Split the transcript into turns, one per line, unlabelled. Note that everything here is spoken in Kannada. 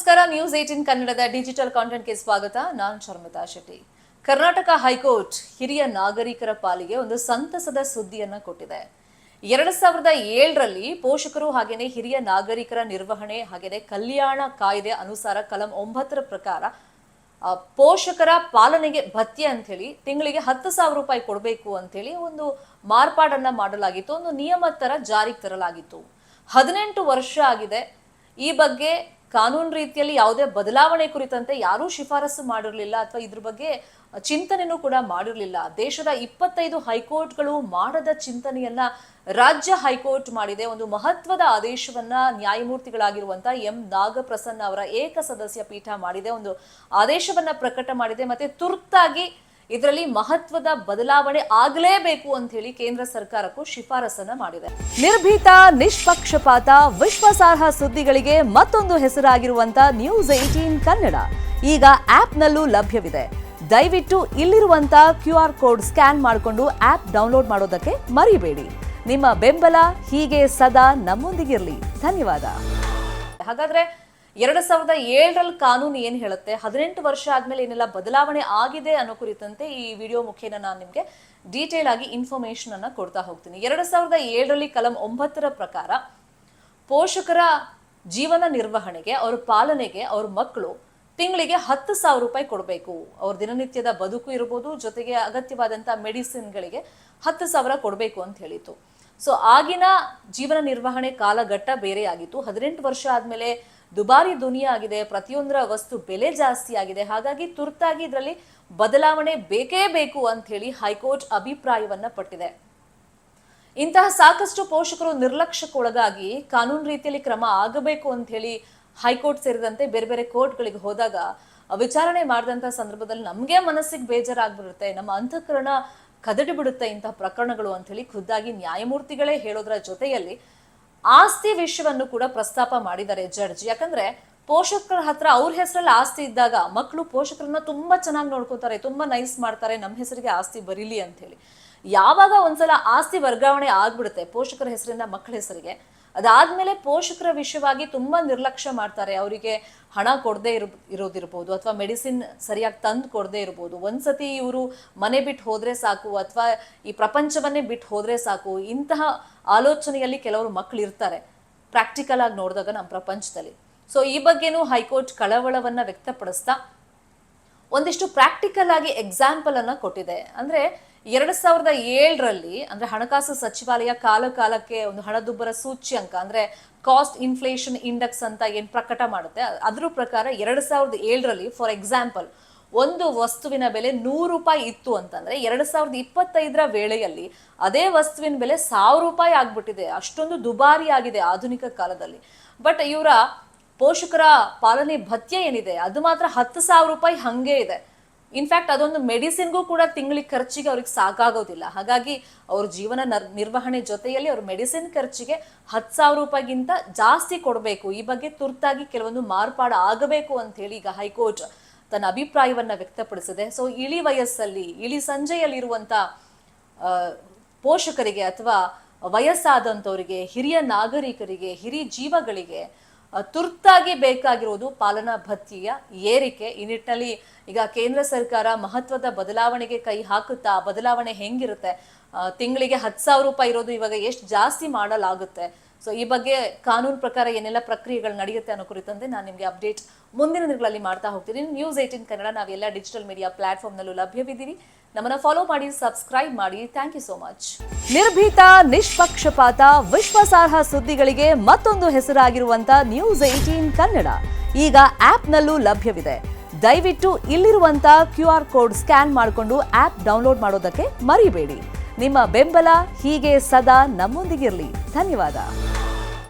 ನಮಸ್ಕಾರ. ನ್ಯೂಸ್ 18 ಕನ್ನಡದ ಡಿಜಿಟಲ್ ಕಾಂಟೆಂಟ್ಗೆ ಸ್ವಾಗತ. ನಾನು ಶರ್ಮಿತಾ ಶೆಟ್ಟಿ. ಕರ್ನಾಟಕ ಹೈಕೋರ್ಟ್ ಹಿರಿಯ ನಾಗರಿಕರ ಪಾಲಿಗೆ ಒಂದು ಸಂತಸದ ಸುದ್ದಿಯನ್ನ ಕೊಟ್ಟಿದೆ. 2007ರಲ್ಲಿ ಪೋಷಕರು ಹಾಗೇನೆ ಹಿರಿಯ ನಾಗರಿಕರ ನಿರ್ವಹಣೆ ಹಾಗೇನೆ ಕಲ್ಯಾಣ ಕಾಯ್ದೆ ಅನುಸಾರ ಕಲಂ 9ರ ಪ್ರಕಾರ ಪೋಷಕರ ಪಾಲನೆಗೆ ಭತ್ಯೆ ಅಂತ ಹೇಳಿ ತಿಂಗಳಿಗೆ 10,000 ರೂಪಾಯಿ ಕೊಡಬೇಕು ಅಂತ ಹೇಳಿ ಒಂದು ಮಾರ್ಪಾಡನ್ನ ಮಾಡಲಾಗಿತ್ತು. ಒಂದು ನಿಯಮ ತರ ಜಾರಿಗೆ ತರಲಾಗಿತ್ತು. 18 ವರ್ಷ ಆಗಿದೆ. ಈ ಬಗ್ಗೆ ಕಾನೂನು ರೀತಿಯಲ್ಲಿ ಯಾವುದೇ ಬದಲಾವಣೆ ಕುರಿತಂತೆ ಯಾರೂ ಶಿಫಾರಸು ಮಾಡಿರಲಿಲ್ಲ ಅಥವಾ ಇದ್ರ ಬಗ್ಗೆ ಚಿಂತನೆನೂ ಕೂಡ ಮಾಡಿರಲಿಲ್ಲ. ದೇಶದ 25 ಹೈಕೋರ್ಟ್ಗಳು ಮಾಡದ ಚಿಂತನೆಯನ್ನ ರಾಜ್ಯ ಹೈಕೋರ್ಟ್ ಮಾಡಿದೆ. ಒಂದು ಮಹತ್ವದ ಆದೇಶವನ್ನ ನ್ಯಾಯಮೂರ್ತಿಗಳಾಗಿರುವಂತಹ ಎಂ ನಾಗಪ್ರಸನ್ನ ಅವರ ಏಕಸದಸ್ಯ ಪೀಠ ಮಾಡಿದೆ. ಒಂದು ಆದೇಶವನ್ನ ಪ್ರಕಟ ಮಾಡಿದೆ. ಮತ್ತೆ ತುರ್ತಾಗಿ ಇದರಲ್ಲಿ ಮಹತ್ವದ ಬದಲಾವಣೆ ಆಗಲೇಬೇಕು ಅಂತ ಹೇಳಿ ಕೇಂದ್ರ ಸರ್ಕಾರಕ್ಕೂ ಶಿಫಾರಸನ್ನ ಮಾಡಿದೆ. ನಿರ್ಭೀತ, ನಿಷ್ಪಕ್ಷಪಾತ, ವಿಶ್ವಾಸಾರ್ಹ ಸುದ್ದಿಗಳಿಗೆ ಮತ್ತೊಂದು ಹೆಸರಾಗಿರುವಂತ ನ್ಯೂಸ್ 18 ಕನ್ನಡ ಈಗ ಆಪ್ನಲ್ಲೂ ಲಭ್ಯವಿದೆ. ದಯವಿಟ್ಟು ಇಲ್ಲಿರುವಂತ QR ಕೋಡ್ ಸ್ಕ್ಯಾನ್ ಮಾಡಿಕೊಂಡು ಆಪ್ ಡೌನ್ಲೋಡ್ ಮಾಡೋದಕ್ಕೆ ಮರಿಬೇಡಿ. ನಿಮ್ಮ ಬೆಂಬಲ ಹೀಗೆ ಸದಾ ನಮ್ಮೊಂದಿಗಿರಲಿ. ಧನ್ಯವಾದ. ಹಾಗಾದ್ರೆ 2007ರಲ್ಲಿ ಕಾನೂನು ಏನ್ ಹೇಳುತ್ತೆ, 18 ವರ್ಷ ಆದ್ಮೇಲೆ ಏನೆಲ್ಲ ಬದಲಾವಣೆ ಆಗಿದೆ ಅನ್ನೋ ಕುರಿತಂತೆ ಈ ವಿಡಿಯೋ ಮುಖೇನ ನಾನು ನಿಮ್ಗೆ ಡೀಟೇಲ್ ಆಗಿ ಇನ್ಫಾರ್ಮೇಶನ್ ಅನ್ನ ಕೊಡ್ತಾ ಹೋಗ್ತೀನಿ. 2007ರಲ್ಲಿ ಕಲಂ 9ರ ಪ್ರಕಾರ ಪೋಷಕರ ಜೀವನ ನಿರ್ವಹಣೆಗೆ, ಅವ್ರ ಪಾಲನೆಗೆ ಅವ್ರ ಮಕ್ಕಳು ತಿಂಗಳಿಗೆ 10,000 ರೂಪಾಯಿ ಕೊಡಬೇಕು. ಅವ್ರ ದಿನನಿತ್ಯದ ಬದುಕು ಇರ್ಬೋದು, ಜೊತೆಗೆ ಅಗತ್ಯವಾದಂತ ಮೆಡಿಸಿನ್ಗಳಿಗೆ 10,000 ಕೊಡಬೇಕು ಅಂತ ಹೇಳಿತ್ತು. ಸೊ ಆಗಿನ ಜೀವನ ನಿರ್ವಹಣೆ ಕಾಲಘಟ್ಟ ಬೇರೆ ಆಗಿತ್ತು. 18 ವರ್ಷ ಆದ್ಮೇಲೆ ದುಬಾರಿ ದುನಿಯಾ ಆಗಿದೆ. ಪ್ರತಿಯೊಂದರ ವಸ್ತು ಬೆಲೆ ಜಾಸ್ತಿ ಆಗಿದೆ. ಹಾಗಾಗಿ ತುರ್ತಾಗಿ ಇದರಲ್ಲಿ ಬದಲಾವಣೆ ಬೇಕೇ ಬೇಕು ಅಂತ ಹೇಳಿ ಹೈಕೋರ್ಟ್ ಅಭಿಪ್ರಾಯವನ್ನ ಪಟ್ಟಿದೆ. ಇಂತಹ ಸಾಕಷ್ಟು ಪೋಷಕರು ನಿರ್ಲಕ್ಷ್ಯಕ್ಕೊಳಗಾಗಿ ಕಾನೂನು ರೀತಿಯಲ್ಲಿ ಕ್ರಮ ಆಗಬೇಕು ಅಂತ ಹೇಳಿ ಹೈಕೋರ್ಟ್ ಸೇರಿದಂತೆ ಬೇರೆ ಬೇರೆ ಕೋರ್ಟ್ಗಳಿಗೆ ಹೋದಾಗ ವಿಚಾರಣೆ ಮಾಡಿದಂತ ಸಂದರ್ಭದಲ್ಲಿ ನಮ್ಗೆ ಮನಸ್ಸಿಗೆ ಬೇಜಾರಾಗ್ಬಿಡುತ್ತೆ, ನಮ್ಮ ಅಂತಃಕರಣ ಕದಡಿ ಬಿಡುತ್ತೆ ಇಂತಹ ಪ್ರಕರಣಗಳು ಅಂತ ಹೇಳಿ ಖುದ್ದಾಗಿ ನ್ಯಾಯಮೂರ್ತಿಗಳೇ ಹೇಳೋದ್ರ ಜೊತೆಯಲ್ಲಿ ಆಸ್ತಿ ವಿಷಯವನ್ನು ಕೂಡ ಪ್ರಸ್ತಾಪ ಮಾಡಿದ್ದಾರೆ ಜಡ್ಜ್. ಯಾಕಂದ್ರೆ ಪೋಷಕರ ಹತ್ರ ಅವ್ರ ಹೆಸರಲ್ಲಿ ಆಸ್ತಿ ಇದ್ದಾಗ ಮಕ್ಕಳು ಪೋಷಕರನ್ನ ತುಂಬಾ ಚೆನ್ನಾಗಿ ನೋಡ್ಕೋತಾರೆ, ತುಂಬಾ ನೈಸ್ ಮಾಡ್ತಾರೆ, ನಮ್ಮ ಹೆಸರಿಗೆ ಆಸ್ತಿ ಬರೀಲಿ ಅಂತ ಹೇಳಿ. ಯಾವಾಗ ಒಂದ್ಸಲ ಆಸ್ತಿ ವರ್ಗಾವಣೆ ಆಗ್ಬಿಡುತ್ತೆ ಪೋಷಕರ ಹೆಸರಿಂದ ಮಕ್ಕಳ ಹೆಸರಿಗೆ, ಅದಾದ್ಮೇಲೆ ಪೋಷಕರ ವಿಷಯವಾಗಿ ತುಂಬಾ ನಿರ್ಲಕ್ಷ್ಯ ಮಾಡ್ತಾರೆ. ಅವರಿಗೆ ಹಣ ಕೊಡದೆ ಇರೋದಿರ್ಬೋದು, ಅಥವಾ ಮೆಡಿಸಿನ್ ಸರಿಯಾಗಿ ತಂದು ಕೊಡದೆ ಇರ್ಬೋದು. ಒಂದ್ಸತಿ ಇವರು ಮನೆ ಬಿಟ್ಟು ಹೋದ್ರೆ ಸಾಕು, ಅಥವಾ ಈ ಪ್ರಪಂಚವನ್ನೇ ಬಿಟ್ಟು ಹೋದ್ರೆ ಸಾಕು, ಇಂತಹ ಆಲೋಚನೆಯಲ್ಲಿ ಕೆಲವರು ಮಕ್ಕಳು ಇರ್ತಾರೆ ಪ್ರಾಕ್ಟಿಕಲ್ ಆಗಿ ನೋಡಿದಾಗ ನಮ್ಮ ಪ್ರಪಂಚದಲ್ಲಿ. ಸೊ ಈ ಬಗ್ಗೆನೂ ಹೈಕೋರ್ಟ್ ಕಳವಳವನ್ನ ವ್ಯಕ್ತಪಡಿಸ್ತಾ ಒಂದಿಷ್ಟು ಪ್ರಾಕ್ಟಿಕಲ್ ಆಗಿ ಎಕ್ಸಾಂಪಲ್ ಅನ್ನ ಕೊಟ್ಟಿದೆ. ಅಂದ್ರೆ 2007ರಲ್ಲಿ ಅಂದ್ರೆ ಹಣಕಾಸು ಸಚಿವಾಲಯ ಕಾಲಕ್ಕೆ ಒಂದು ಹಣದುಬ್ಬರ ಸೂಚ್ಯಂಕ ಅಂದ್ರೆ ಕಾಸ್ಟ್ ಇನ್ಫ್ಲೇಷನ್ ಇಂಡೆಕ್ಸ್ ಅಂತ ಏನ್ ಪ್ರಕಟ ಮಾಡುತ್ತೆ, ಅದ್ರ ಪ್ರಕಾರ 2007ರಲ್ಲಿ ಫಾರ್ ಎಕ್ಸಾಂಪಲ್ ಒಂದು ವಸ್ತುವಿನ ಬೆಲೆ 100 ರೂಪಾಯಿ ಇತ್ತು ಅಂತಂದ್ರೆ 2025ರ ವೇಳೆಯಲ್ಲಿ ಅದೇ ವಸ್ತುವಿನ ಬೆಲೆ 1000 ರೂಪಾಯಿ ಆಗ್ಬಿಟ್ಟಿದೆ. ಅಷ್ಟೊಂದು ದುಬಾರಿ ಆಗಿದೆ ಆಧುನಿಕ ಕಾಲದಲ್ಲಿ. ಬಟ್ ಇವರ ಪೋಷಕರ ಪಾಲನೆ ಭತ್ಯೆ ಏನಿದೆ ಅದು ಮಾತ್ರ 10,000 ರೂಪಾಯಿ ಹಂಗೆ ಇದೆ. ಇನ್ಫ್ಯಾಕ್ಟ್ ಅದೊಂದು ಮೆಡಿಸಿನ್ಗೂ ಕೂಡ ತಿಂಗಳಿಗೆ ಖರ್ಚಿಗೆ ಅವ್ರಿಗೆ ಸಾಕಾಗೋದಿಲ್ಲ. ಹಾಗಾಗಿ ಅವ್ರ ಜೀವನ ನಿರ್ವಹಣೆ ಜೊತೆಯಲ್ಲಿ ಅವ್ರ ಮೆಡಿಸಿನ್ ಖರ್ಚಿಗೆ 10,000 ರೂಪಾಯಿಗಿಂತ ಜಾಸ್ತಿ ಕೊಡಬೇಕು. ಈ ಬಗ್ಗೆ ತುರ್ತಾಗಿ ಕೆಲವೊಂದು ಮಾರ್ಪಾಡು ಆಗಬೇಕು ಅಂತ ಹೇಳಿ ಈಗ ಹೈಕೋರ್ಟ್ ತನ್ನ ಅಭಿಪ್ರಾಯವನ್ನ ವ್ಯಕ್ತಪಡಿಸಿದೆ. ಸೊ ಇಳಿ ವಯಸ್ಸಲ್ಲಿ, ಇಳಿ ಸಂಜೆಯಲ್ಲಿರುವಂತ ಪೋಷಕರಿಗೆ ಅಥವಾ ವಯಸ್ಸಾದಂಥವರಿಗೆ, ಹಿರಿಯ ನಾಗರಿಕರಿಗೆ, ಹಿರಿಯ ಜೀವಗಳಿಗೆ ತುರ್ತಾಗಿ ಬೇಕಾಗಿರೋದು ಪಾಲನಾ ಭತ್ಯೆಯ ಏರಿಕೆ. ಈ ನಿಟ್ಟಿನಲ್ಲಿ ಈಗ ಕೇಂದ್ರ ಸರ್ಕಾರ ಮಹತ್ವದ ಬದಲಾವಣೆಗೆ ಕೈ ಹಾಕುತ್ತಾ, ಬದಲಾವಣೆ ಹೆಂಗಿರುತ್ತೆ, ತಿಂಗಳಿಗೆ 10,000 ರೂಪಾಯಿ ಇರೋದು ಇವಾಗ ಎಷ್ಟು ಜಾಸ್ತಿ ಮಾಡಲಾಗುತ್ತೆ. ಸೊ ಈ ಬಗ್ಗೆ ಕಾನೂನು ಪ್ರಕಾರ ಏನೆಲ್ಲ ಪ್ರಕ್ರಿಯೆಗಳು ನಡೆಯುತ್ತೆ ಅನ್ನೋ ಕುರಿತಂತೆ ನಾನು ನಿಮಗೆ ಅಪ್ಡೇಟ್ ಮುಂದಿನ ದಿನಗಳಲ್ಲಿ ಮಾಡ್ತಾ ಹೋಗ್ತೀನಿ. ನ್ಯೂಸ್ 18 ಕನ್ನಡ ನಾವೆಲ್ಲ ಡಿಜಿಟಲ್ ಮೀಡಿಯಾ ಪ್ಲಾಟ್ಫಾರ್ಮ್ನಲ್ಲೂ ಲಭ್ಯವಿದ್ದೀವಿ. ನಮ್ಮನ್ನ ಫಾಲೋ ಮಾಡಿ, ಸಬ್ಸ್ಕ್ರೈಬ್ ಮಾಡಿ. Thank you so much. ನಿರ್ಭೀತ, ನಿಷ್ಪಕ್ಷಪಾತ, ವಿಶ್ವಾಸಾರ್ಹ ಸುದ್ದಿಗಳಿಗೆ ಮತ್ತೊಂದು ಹೆಸರಾಗಿರುವಂತ ನ್ಯೂಸ್ 18 ಕನ್ನಡ ಈಗ ಆಪ್ನಲ್ಲೂ ಲಭ್ಯವಿದೆ. ದಯವಿಟ್ಟು ಇಲ್ಲಿರುವಂತ QR ಕೋಡ್ ಸ್ಕ್ಯಾನ್ ಮಾಡಿಕೊಂಡು ಆಪ್ ಡೌನ್ಲೋಡ್ ಮಾಡೋದಕ್ಕೆ ಮರಿಬೇಡಿ. ನಿಮ್ಮ ಬೆಂಬಲ ಹೀಗೆ ಸದಾ ನಮ್ಮೊಂದಿಗಿರಲಿ. ಧನ್ಯವಾದ.